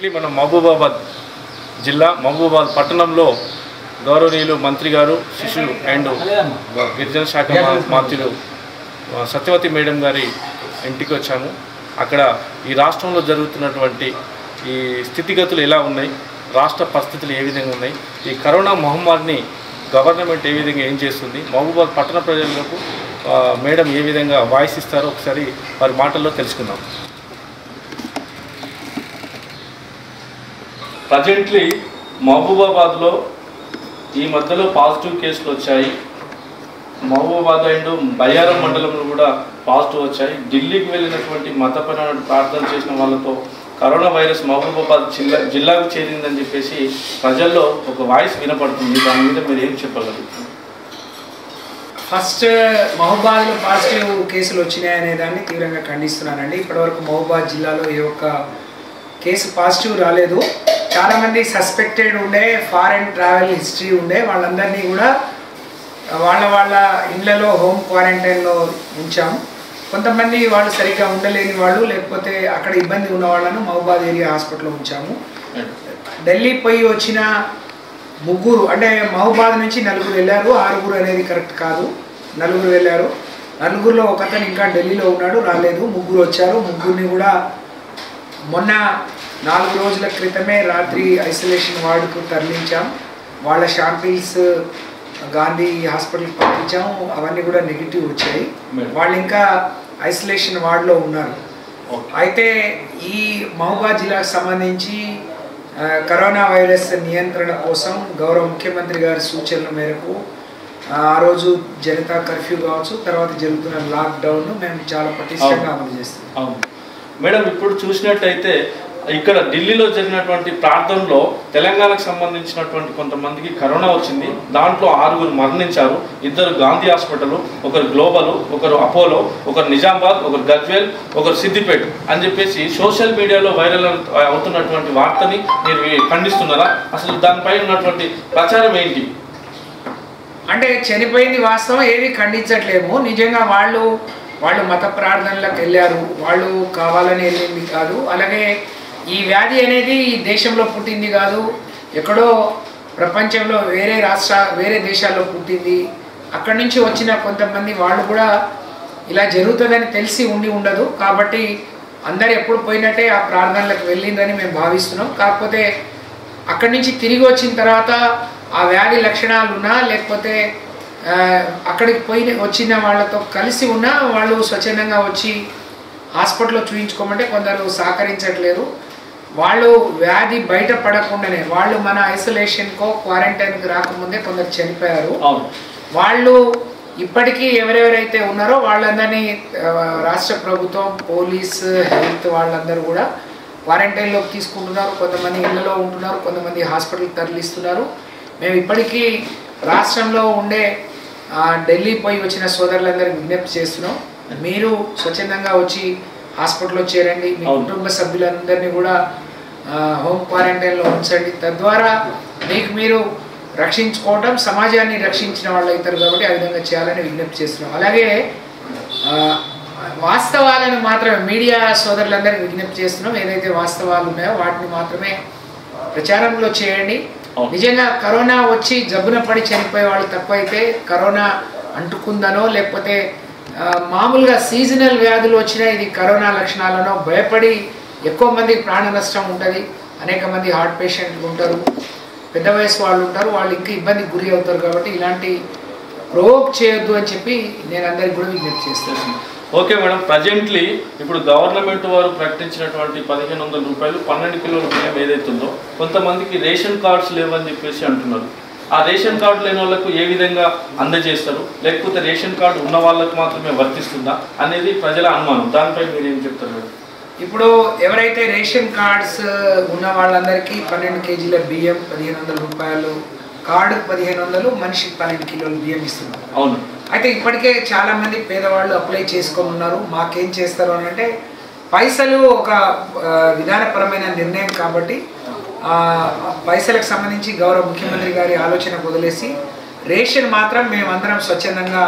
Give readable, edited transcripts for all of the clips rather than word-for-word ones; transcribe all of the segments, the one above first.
Recently మన మహబూబాబాద్ జిల్లా మహబూబాబాద్ పట్టణంలో గౌరవనీయులు మంత్రి గారు శిశు అండ్ గిరిజన శాఖ మంత్రులు సత్యవతి మేడం గారి ఇంటికి వచ్చాము. అక్కడ ఈ రాష్ట్రంలో జరుగుతున్నటువంటి ఈ స్థితిగతులు ఎలా ఉన్నాయి, రాష్ట్ర పరిస్థితులు ఏ విధంగా ఉన్నాయి, ఈ కరోనా మహమ్మారిని గవర్నమెంట్ ఏ విధంగా ఏం చేస్తుంది, మహబూబాబాద్ పట్టణ ప్రజలకు మేడం ఏ విధంగా వాయిస్ ఇస్తారో ఒకసారి వారి మాటల్లో తెలుసుకుందాం. ప్రజెంట్లీ మహబూబాబాద్లో ఈ మధ్యలో పాజిటివ్ కేసులు వచ్చాయి. మహబూబాబాద్ అండ్ బయ్యారం మండలంలో కూడా పాజిటివ్ వచ్చాయి. ఢిల్లీకి వెళ్ళినటువంటి మతపరమైన ప్రార్థన చేసిన వాళ్ళతో కరోనా వైరస్ మహబూబాబాద్ జిల్లాకు చేరిందని చెప్పేసి ప్రజల్లో ఒక వాయిస్ వినపడుతుంది. దాని మీద మీరు ఏం చెప్పగలరు? ఫస్ట్ మహబూబాద్లో పాజిటివ్ కేసులు వచ్చినాయనే దాన్ని తీవ్రంగా ఖండిస్తున్నానండి. ఇప్పటివరకు మహబూబాద్ జిల్లాలో ఏ ఒక్క కేసు పాజిటివ్ రాలేదు. చాలామంది సస్పెక్టెడ్ ఉండే, ఫారెన్ ట్రావెల్ హిస్టరీ ఉండే వాళ్ళందరినీ కూడా వాళ్ళ ఇళ్లలో హోమ్ క్వారంటైన్లో ఉంచాము. కొంతమంది వాళ్ళు సరిగ్గా ఉండలేని వాళ్ళు, లేకపోతే అక్కడ ఇబ్బంది ఉన్న వాళ్ళను మహబూబాద్ ఏరియా హాస్పిటల్లో ఉంచాము. ఢిల్లీ పోయి వచ్చిన ముగ్గురు, అంటే మహబూబాద్ నుంచి నలుగురు వెళ్ళారు. 6 అనేది కరెక్ట్ కాదు, 4 వెళ్ళారు. 4లో ఒకతను ఇంకా ఢిల్లీలో ఉన్నాడు, రాలేదు. 3 వచ్చారు. 3ని కూడా మొన్న 4 రోజుల క్రితమే రాత్రి ఐసోలేషన్ వార్డుకు తరలించాం. వాళ్ళ శాంపిల్స్ గాంధీ హాస్పిటల్కి పంపించాము. అవన్నీ కూడా నెగిటివ్ వచ్చాయి. వాళ్ళు ఇంకా ఐసోలేషన్ వార్డులో ఉన్నారు. అయితే ఈ మహబూబాద్ జిల్లాకు సంబంధించి కరోనా వైరస్ నియంత్రణ కోసం గౌరవ ముఖ్యమంత్రి గారి సూచనల మేరకు ఆ రోజు జనతా కర్ఫ్యూ కావచ్చు, తర్వాత జరుగుతున్న లాక్డౌన్ మేము చాలా పటిష్టంగా అమలు చేస్తాం. మేడం, ఇప్పుడు చూసినట్టయితే ఇక్కడ ఢిల్లీలో జరిగినటువంటి ప్రార్థనలో తెలంగాణకు సంబంధించినటువంటి కొంతమందికి కరోనా వచ్చింది. దాంట్లో 6 మరణించారు. 2 గాంధీ హాస్పిటల్, ఒకరు గ్లోబల్, ఒకరు అపోలో, ఒకరు నిజామాబాద్, ఒకరు గజ్వేల్, ఒకరు సిద్దిపేట అని చెప్పేసి సోషల్ మీడియాలో వైరల్ అవుతున్నటువంటి వార్తని మీరు ఖండిస్తున్నారా? అసలు దానిపై ఉన్నటువంటి ప్రచారం ఏంటి? అంటే చనిపోయింది వాస్తవం, ఏది ఖండించట్లేము. నిజంగా వాళ్ళు మత ప్రార్థనలకు వెళ్ళారు, వాళ్ళు కావాలని వెళ్ళింది కాదు. అలాగే ఈ వ్యాధి అనేది ఈ దేశంలో పుట్టింది కాదు, ఎక్కడో ప్రపంచంలో వేరే దేశాల్లో పుట్టింది. అక్కడి నుంచి వచ్చిన కొంతమంది వాళ్ళు కూడా ఇలా జరుగుతుందని తెలిసి ఉండదు. కాబట్టి అందరు ఎప్పుడు పోయినట్టే ఆ ప్రార్థనలకు వెళ్ళిందని మేము భావిస్తున్నాం. కాకపోతే అక్కడి నుంచి తిరిగి వచ్చిన తర్వాత ఆ వ్యాధి లక్షణాలు ఉన్నా, లేకపోతే అక్కడికి వచ్చిన వాళ్ళతో కలిసి ఉన్నా వాళ్ళు స్వచ్ఛందంగా వచ్చి హాస్పిటల్లో చూయించుకోమంటే కొందరు సహకరించట్లేదు. వాళ్ళు వ్యాధి బయటపడకుండానే వాళ్ళు మన ఐసోలేషన్కో క్వారంటైన్కి రాకముందే కొందరు చనిపోయారు. వాళ్ళు ఇప్పటికీ ఎవరెవరైతే ఉన్నారో వాళ్ళందరినీ రాష్ట్ర ప్రభుత్వం, పోలీస్, హెల్త్ వాళ్ళందరూ కూడా క్వారంటైన్లోకి తీసుకుంటున్నారు. కొంతమంది ఇళ్లలో ఉంటున్నారు, కొంతమంది హాస్పిటల్కి తరలిస్తున్నారు. మేము ఇప్పటికీ రాష్ట్రంలో ఉండే ఢిల్లీ పోయి వచ్చిన సోదరులందరికీ విజ్ఞప్తి చేస్తున్నాం. మీరు స్వచ్ఛందంగా వచ్చి హాస్పిటల్లో చేరండి. మీ కుటుంబ సభ్యులందరినీ కూడా హోమ్ క్వారంటైన్లో ఉంచండి. తద్వారా మీకు మీరు రక్షించుకోవటం, సమాజాన్ని రక్షించిన వాళ్ళు అవుతారు. కాబట్టి ఆ విధంగా చేయాలని విజ్ఞప్తి చేస్తున్నాం. అలాగే వాస్తవాలను మాత్రమే మీడియా సోదరులందరికీ విజ్ఞప్తి చేస్తున్నాం. ఏదైతే వాస్తవాలు ఉన్నాయో వాటిని మాత్రమే ప్రచారంలో చేయండి. నిజంగా కరోనా వచ్చి జబ్బున పడి చనిపోయే వాళ్ళు తక్కువైతే కరోనా అంటుకుందనో, లేకపోతే మామూలుగా సీజనల్ వ్యాధులు వచ్చినా ఇది కరోనా లక్షణాలనో భయపడి ఎక్కువ మందికి ప్రాణ నష్టం ఉంటుంది. అనేక మంది హార్ట్ పేషెంట్లు ఉంటారు, పెద్ద వయసు వాళ్ళు ఉంటారు, వాళ్ళు ఇంకా ఇబ్బందికి గురి అవుతారు. కాబట్టి ఇలాంటి ప్రోవోక్ చేయొద్దు అని చెప్పి నేను అందరికి కూడా విజ్ఞప్తి చేస్తాను. ఓకే మేడం, ప్రజెంట్లీ ఇప్పుడు గవర్నమెంట్ వారు ప్రకటించినటువంటి 1500 రూపాయలు 12 కిలోల బియ్యం ఏదైతుందో కొంతమందికి రేషన్ కార్డ్స్ లేవని చెప్పేసి అంటున్నారు. ఆ రేషన్ కార్డు లేని వాళ్ళకు ఏ విధంగా అందజేస్తారు, లేకపోతే రేషన్ కార్డు ఉన్న వాళ్ళకు మాత్రమే వర్తిస్తుందా అనేది ప్రజల అనుమానం. దానిపై మీరు ఏం చెప్తారు మేడం? ఇప్పుడు ఎవరైతే రేషన్ కార్డ్స్ ఉన్న వాళ్ళందరికీ 12 కేజీల బియ్యం 1500 రూపాయలు, కార్డుకు 1500, మనిషికి 12 కిలోల బియ్యం ఇస్తున్నారు. అవును. అయితే ఇప్పటికే చాలామంది పేదవాళ్ళు అప్లై చేసుకొని ఉన్నారు. మాకేం చేస్తారు అని అంటే, పైసలు ఒక విధానపరమైన నిర్ణయం కాబట్టి పైసలకు సంబంధించి గౌరవ ముఖ్యమంత్రి గారి ఆలోచనకు వదిలేసి రేషన్ మాత్రం మేమందరం స్వచ్ఛందంగా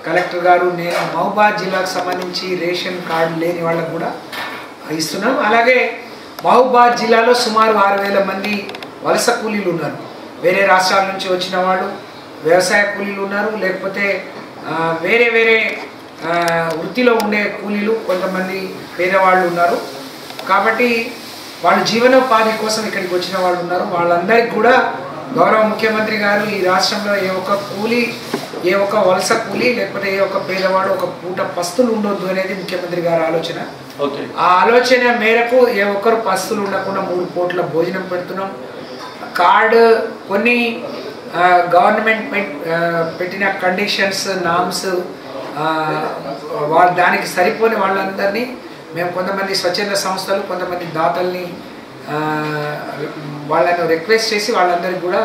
కలెక్టర్ గారు, నేను మహబూబాబాద్ జిల్లాకు సంబంధించి రేషన్ కార్డు లేని వాళ్ళకు కూడా ఇస్తున్నాం. అలాగే మహబూబాద్ జిల్లాలో సుమారు 6,000 మంది వలస కూలీలు ఉన్నారు. వేరే రాష్ట్రాల నుంచి వచ్చిన వాళ్ళు, వ్యవసాయ కూలీలు ఉన్నారు, లేకపోతే వేరే వేరే వృత్తిలో ఉండే కూలీలు, కొంతమంది పేదవాళ్ళు ఉన్నారు. కాబట్టి వాళ్ళు జీవనోపాధి కోసం ఇక్కడికి వచ్చిన వాళ్ళు ఉన్నారు. వాళ్ళందరికీ కూడా గౌరవ ముఖ్యమంత్రి గారు ఈ రాష్ట్రంలో ఏ ఒక్క కూలీ, ఏ ఒక్క వలస కూలీ, లేకపోతే ఏ ఒక్క పేదవాడు ఒక పూట పస్తులు ఉండొద్దు అనేది ముఖ్యమంత్రి గారి ఆలోచన. ఆ ఆలోచన మేరకు ఏ ఒక్కరు పస్తులు ఉండకుండా 3 పూట్ల భోజనం పెడుతున్నాం. కార్డు కొన్ని గవర్నమెంట్ పెట్టిన కండిషన్స్, నామ్స్, దానికి సరిపోని వాళ్ళందరినీ మేము కొంతమంది స్వచ్ఛంద సంస్థలు, కొంతమంది దాతల్ని వాళ్ళను రిక్వెస్ట్ చేసి వాళ్ళందరికీ కూడా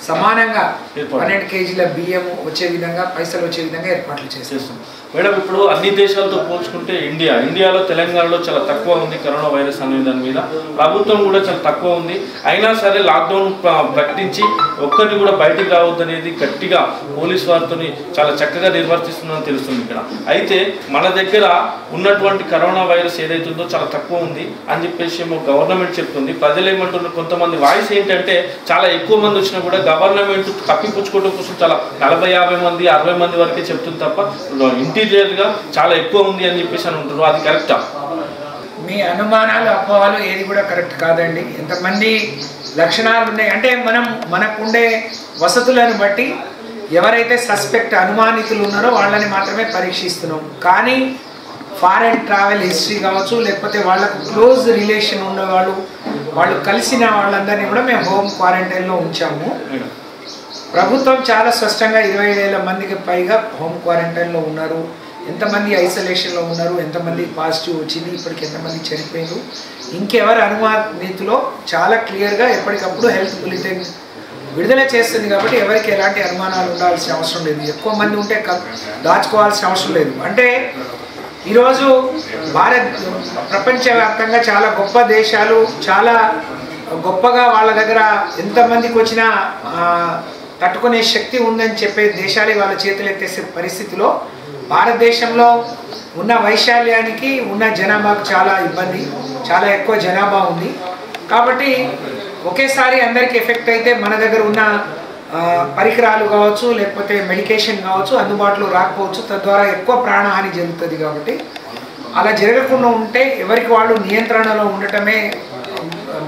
సమానంగా 12 కేజీల బియ్యం వచ్చే విధంగా, పైసలు వచ్చే విధంగా ఏర్పాట్లు చేస్తాం. మేడం, ఇప్పుడు అన్ని దేశాలతో పోల్చుకుంటే ఇండియాలో తెలంగాణలో చాలా తక్కువ ఉంది కరోనా వైరస్ అనే దాని మీద. ప్రభుత్వం కూడా చాలా తక్కువ ఉంది. అయినా సరే లాక్డౌన్ ప్రకటించి ఒక్కరిని కూడా బయటికి రావద్దు అనేది గట్టిగా పోలీస్ వారితో చాలా చక్కగా నిర్వర్తిస్తుందని తెలుస్తుంది ఇక్కడ. అయితే మన దగ్గర ఉన్నటువంటి కరోనా వైరస్ ఏదైతే ఉందో చాలా తక్కువ ఉంది అని చెప్పేసి గవర్నమెంట్ చెప్తుంది. ప్రజలు ఏమంటున్నారు, కొంతమంది వాయిస్ ఏంటంటే చాలా ఎక్కువ మంది వచ్చినా కూడా గవర్నమెంట్ కప్పిపుచ్చుకోవడం కోసం చాలా 40-50 మంది 60 మంది వరకే చెప్తుంది తప్ప ఇంటీరియర్గా చాలా ఎక్కువ ఉంది అని చెప్పేసి అని ఉంటున్నారు. అది కరెక్టా? మీ అనుమానాలు, అపోహలు ఏది కూడా కరెక్ట్ కాదండి. ఎంతమంది లక్షణాలు ఉన్నాయి అంటే మనకుండే వసతులను బట్టి ఎవరైతే సస్పెక్ట్, అనుమానితులు ఉన్నారో వాళ్ళని మాత్రమే పరీక్షిస్తున్నాం. కానీ ఫారెన్ ట్రావెల్ హిస్టరీ కావచ్చు, లేకపోతే వాళ్ళకు క్లోజ్ రిలేషన్ ఉన్నవాళ్ళు, వాళ్ళు కలిసిన వాళ్ళందరినీ కూడా మేము హోమ్ క్వారంటైన్లో ఉంచాము. ప్రభుత్వం చాలా స్పష్టంగా 20,000 మందికి పైగా హోమ్ క్వారంటైన్లో ఉన్నారు. ఎంతమంది ఐసోలేషన్లో ఉన్నారు, ఎంతమంది పాజిటివ్ వచ్చింది, ఇప్పటికి ఎంతమంది చనిపోయారు, ఇంకెవరు అనుమానితులో చాలా క్లియర్గా ఎప్పటికప్పుడు హెల్త్ బులెటిన్ విడుదల చేస్తుంది. కాబట్టి ఎవరికి ఎలాంటి అనుమానాలు ఉండాల్సిన అవసరం లేదు. ఎక్కువ మంది ఉంటే దాచుకోవాల్సిన అవసరం లేదు. అంటే ఈరోజు ప్రపంచవ్యాప్తంగా చాలా గొప్ప దేశాలు, చాలా గొప్పగా వాళ్ళ దగ్గర ఎంతమందికి వచ్చినా తట్టుకునే శక్తి ఉందని చెప్పే దేశాలు వాళ్ళ చేతులు ఎత్తేసే పరిస్థితిలో భారతదేశంలో ఉన్న వైశాల్యానికి, ఉన్న జనాభాకు చాలా ఇబ్బంది, చాలా ఎక్కువ జనాభా ఉంది. కాబట్టి ఒకేసారి అందరికీ ఎఫెక్ట్ అయితే మన దగ్గర ఉన్న పరికరాలు కావచ్చు, లేకపోతే మెడికేషన్ కావచ్చు అందుబాటులో రాకపోవచ్చు, తద్వారా ఎక్కువ ప్రాణహాని జరుగుతుంది. కాబట్టి అలా జరగకుండా ఉంటే ఎవరికి వాళ్ళు నియంత్రణలో ఉండటమే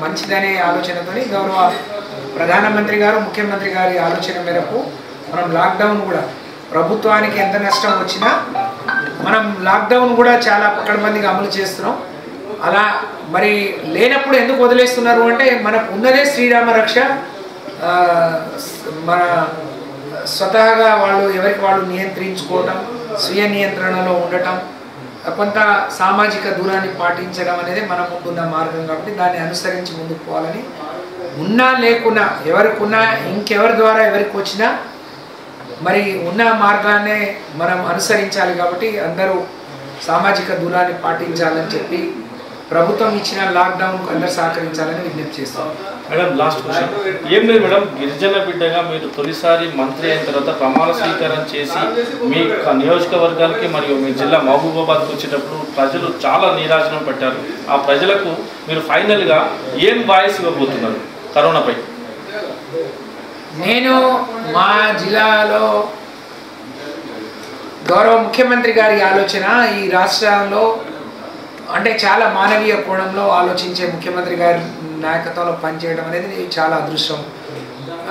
మంచిదనే ఆలోచనతో గౌరవ ప్రధానమంత్రి గారు, ముఖ్యమంత్రి గారి ఆలోచన మేరకు మనం లాక్డౌన్ కూడా, ప్రభుత్వానికి ఎంత నష్టం వచ్చినా మనం లాక్డౌన్ కూడా చాలా పకడ్బందీగా అమలు చేస్తున్నాం. అలా మరి లేనప్పుడు ఎందుకు వదిలేస్తున్నారు అంటే మనకు ఉన్నదే శ్రీరామ రక్ష. మన స్వతహాగా వాళ్ళు ఎవరికి వాళ్ళు నియంత్రించుకోవటం, స్వీయ నియంత్రణలో ఉండటం, కొంత సామాజిక దూరాన్ని పాటించడం అనేది మన ముందున్న మార్గం. కాబట్టి దాన్ని అనుసరించి ముందుకు పోవాలని, ఉన్నా లేకున్నా ఎవరికున్నా ఇంకెవరి ద్వారా ఎవరికి వచ్చినా మరి ఉన్న మార్గాన్నే మనం అనుసరించాలి. కాబట్టి అందరూ సామాజిక దూరాన్ని పాటించాలని చెప్పి ప్రభుత్వం ఇచ్చిన లాక్డౌన్కు అందరూ సహకరించాలని విజ్ఞప్తి చేస్తాం. మేడం, లాస్ట్ క్వశ్చన్ ఏం లేదు మేడం, గిరిజన బిడ్డగా మీరు తొలిసారి మంత్రి అయిన తర్వాత ప్రమాణ స్వీకారం చేసి మీ నియోజకవర్గానికి మరియు మీ జిల్లా మహబూబాబాద్కి వచ్చేటప్పుడు ప్రజలు చాలా నీరాజనం పట్టారు. ఆ ప్రజలకు మీరు ఫైనల్గా ఏం వాయిస్ ఇవ్వబోతున్నారు కరోనాపై? నేను మా జిల్లాలో గౌరవ ముఖ్యమంత్రి గారి ఆలోచన, ఈ రాష్ట్రాల్లో అంటే చాలా మానవీయ కోణంలో ఆలోచించే ముఖ్యమంత్రి గారి నాయకత్వంలో పనిచేయడం అనేది చాలా అదృష్టం.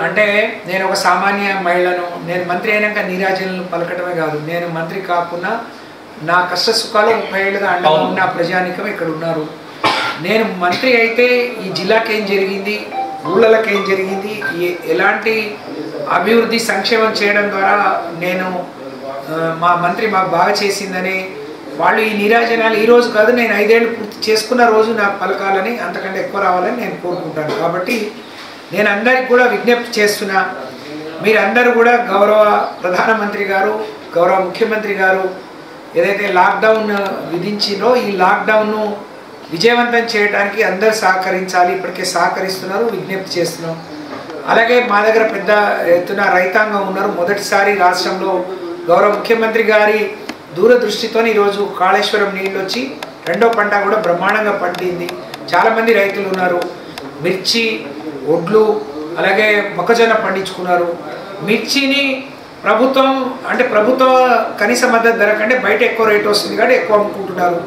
అంటే నేను ఒక సామాన్య మహిళను, నేను మంత్రి అయినాక నీరాజనలు పలకటమే కాదు, నేను మంత్రి కాకుండా నా కష్ట సుఖాలు 30 ఏళ్ళుగా అండగా ఉన్న ప్రజానికం ఇక్కడ ఉన్నారు. నేను మంత్రి అయితే ఈ జిల్లాకి ఏం జరిగింది, ఊళ్ళకి ఏం జరిగింది, ఎలాంటి అభివృద్ధి సంక్షేమం చేయడం ద్వారా నేను మా మంత్రి మాకు బాగా చేసిందని వాళ్ళు ఈ నీరాజనాలు ఈరోజు కాదు, నేను 5 ఏళ్ళు పూర్తి చేసుకున్న రోజు నాకు పలకాలని, అంతకంటే ఎక్కువ రావాలని నేను కోరుకుంటాను. కాబట్టి నేను అందరికి కూడా విజ్ఞప్తి చేస్తున్నా, మీరందరూ కూడా గౌరవ ప్రధానమంత్రి గారు, గౌరవ ముఖ్యమంత్రి గారు ఏదైతే లాక్డౌన్ విధించిందో ఈ లాక్డౌన్ను విజయవంతం చేయడానికి అందరూ సహకరించాలి. ఇప్పటికే సహకరిస్తున్నారు, విజ్ఞప్తి చేస్తున్నాం. అలాగే మా దగ్గర పెద్ద ఎత్తున రైతాంగం ఉన్నారు. మొదటిసారి రాష్ట్రంలో గౌరవ ముఖ్యమంత్రి గారి దూరదృష్టితో ఈరోజు కాళేశ్వరం నీళ్ళు వచ్చి రెండో పంట కూడా బ్రహ్మాండంగా పండింది. చాలామంది రైతులు ఉన్నారు. మిర్చి, ఒడ్లు, అలాగే మొక్కజొన్న పండించుకున్నారు. మిర్చిని ప్రభుత్వం కనీస మద్దతు ధర కంటే బయట ఎక్కువ రేట్ వస్తుంది కాబట్టి ఎక్కువ అమ్ముకుంటున్నారు.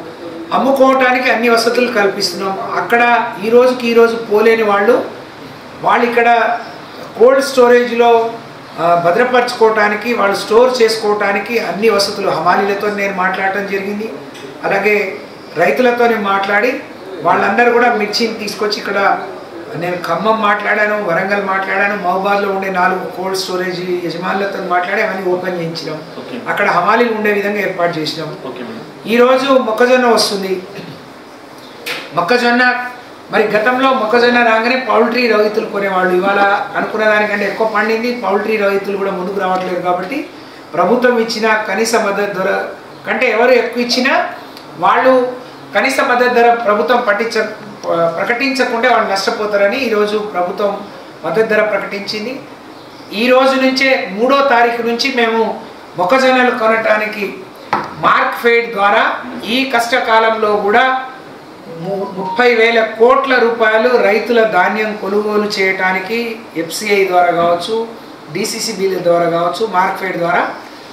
అమ్ముకోవటానికి అన్ని వసతులు కల్పిస్తున్నాం. అక్కడ ఈ రోజు పోలేని వాళ్ళు ఇక్కడ కోల్డ్ స్టోరేజ్లో భద్రపరచుకోవటానికి, వాళ్ళు స్టోర్ చేసుకోవటానికి అన్ని వసతులు హమాలీలతో నేను మాట్లాడటం జరిగింది. అలాగే రైతులతో మాట్లాడి వాళ్ళందరూ కూడా మిర్చిని తీసుకొచ్చి ఇక్కడ నేను ఖమ్మం మాట్లాడాను, వరంగల్ మాట్లాడాను, మహబూబాద్లో ఉండే 4 కోల్డ్ స్టోరేజ్ యజమానులతో మాట్లాడి అవన్నీ ఓపెన్ చేయించినాం. అక్కడ హమాలీలు ఉండే విధంగా ఏర్పాటు చేసినాం. ఈరోజు మొక్కజొన్న వస్తుంది. మొక్కజొన్న మరి గతంలో మొక్కజొన్న రాగానే పౌల్ట్రీ రైతులు కొనేవాళ్ళు. ఇవాళ అనుకున్న దానికంటే ఎక్కువ పండింది. పౌల్ట్రీ రైతులు కూడా ముందుకు రావట్లేదు కాబట్టి ప్రభుత్వం ఇచ్చిన కనీస మద్దతు ధర కంటే ఎవరు ఎక్కువ ఇచ్చినా వాళ్ళు కనీస మద్దతు ధర ప్రభుత్వం ప్రకటించకుండా వాళ్ళు నష్టపోతారని ఈరోజు ప్రభుత్వం మద్దతు ధర ప్రకటించింది. ఈ రోజు నుంచే 3వ తారీఖు నుంచి మేము మొక్కజొన్నలు కొనటానికి మార్క్ఫెడ్ ద్వారా ఈ కష్టకాలంలో కూడా 30,000 కోట్ల రూపాయలు రైతుల ధాన్యం కొనుగోలు చేయడానికి FCI ద్వారా కావచ్చు, DCCBల ద్వారా కావచ్చు, మార్క్ఫెడ్ ద్వారా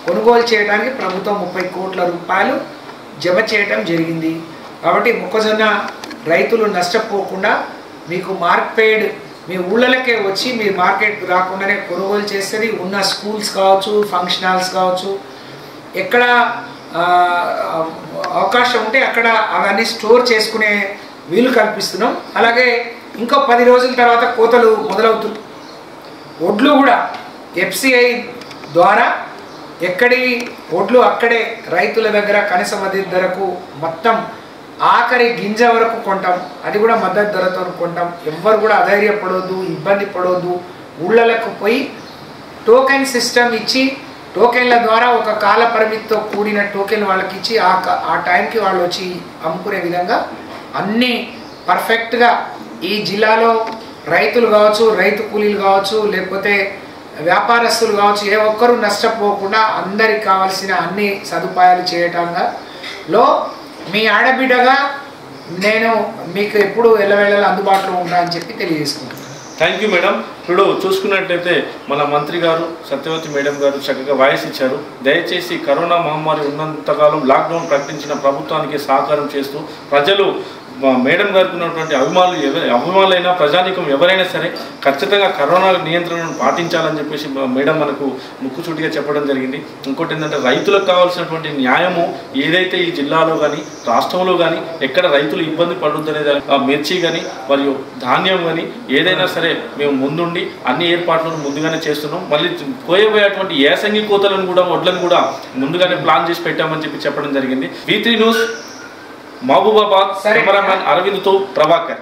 కొనుగోలు చేయడానికి ప్రభుత్వం 30 కోట్ల రూపాయలు జమ చేయడం జరిగింది. కాబట్టి మొక్కజొన్న రైతులు నష్టపోకుండా మీకు మార్క్ఫెడ్ మీ ఊళ్ళకే వచ్చి మీరు మార్కెట్ రాకుండానే కొనుగోలు చేస్తుంది. ఉన్న స్కూల్స్ కావచ్చు, ఫంక్షన్ హాల్స్ కావచ్చు, ఎక్కడ అవకాశం ఉంటే అక్కడ అవన్నీ స్టోర్ చేసుకునే వీలు కల్పిస్తున్నాం. అలాగే ఇంకో 10 రోజుల తర్వాత కోతలు మొదలవుతుంది. ఒడ్లు కూడా FCI ద్వారా ఎక్కడి ఒడ్లు అక్కడే రైతుల దగ్గర కనీస మద్దతు ధరకు మొత్తం ఆఖరి గింజ వరకు కొంటాం. అది కూడా మద్దతు ధరతో కొంటాం. ఎవ్వరు కూడా అధైర్యపడవద్దు, ఇబ్బంది పడవద్దు. ఊళ్ళకు పోయి టోకెన్ సిస్టమ్ ఇచ్చి టోకెన్ల ద్వారా ఒక కాల పరిమితితో కూడిన టోకెన్ వాళ్ళకి ఇచ్చి ఆ టైంకి వాళ్ళు వచ్చి అమ్ముకునే విధంగా అన్నీ పర్ఫెక్ట్గా ఈ జిల్లాలో రైతులు కావచ్చు, రైతు కూలీలు కావచ్చు, లేకపోతే వ్యాపారస్తులు కావచ్చు, ఏ ఒక్కరూ నష్టపోకుండా అందరికి కావాల్సిన అన్ని సదుపాయాలు చేయటంలో మీ ఆడబిడ్డగా నేను మీకు ఎప్పుడు ఎల్లవేళలా అందుబాటులో ఉంటా అని చెప్పి తెలియజేసుకుంటున్నాను. Thank you madam. ఇప్పుడు చూసుకున్నట్లయితే మన మంత్రి గారు సత్యవతి మేడం గారు చక్కగా వాయిస్ ఇచ్చారు. దయచేసి కరోనా మహమ్మారి ఉన్నంతకాలం లాక్డౌన్ ప్రకటించిన ప్రభుత్వానికి సహకారం చేస్తూ ప్రజలు మేడం గారికి ఉన్నటువంటి అభిమానులైనా ప్రజానీకం ఎవరైనా సరే ఖచ్చితంగా కరోనా నియంత్రణను పాటించాలని చెప్పేసి మేడం మనకు ముక్కుసూటిగా చెప్పడం జరిగింది. ఇంకోటి ఏంటంటే రైతులకు కావాల్సినటువంటి న్యాయము ఏదైతే ఈ జిల్లాలో కానీ రాష్ట్రంలో కానీ ఎక్కడ రైతులు ఇబ్బంది పడుతుందనేది మిర్చి కానీ మరియు ధాన్యం కానీ ఏదైనా సరే మేము ముందుండి అన్ని ఏర్పాట్లను ముందుగానే చేస్తున్నాం. మళ్ళీ పోయబోయేటువంటి ఏసంగి కోతలను కూడా వడ్లను కూడా ముందుగానే ప్లాన్ చేసి పెట్టామని చెప్పి చెప్పడం జరిగింది. V3 న్యూస్ మహబూబాబాద్ కెమెరామెన్ అరవింద్తో ప్రభాకర్.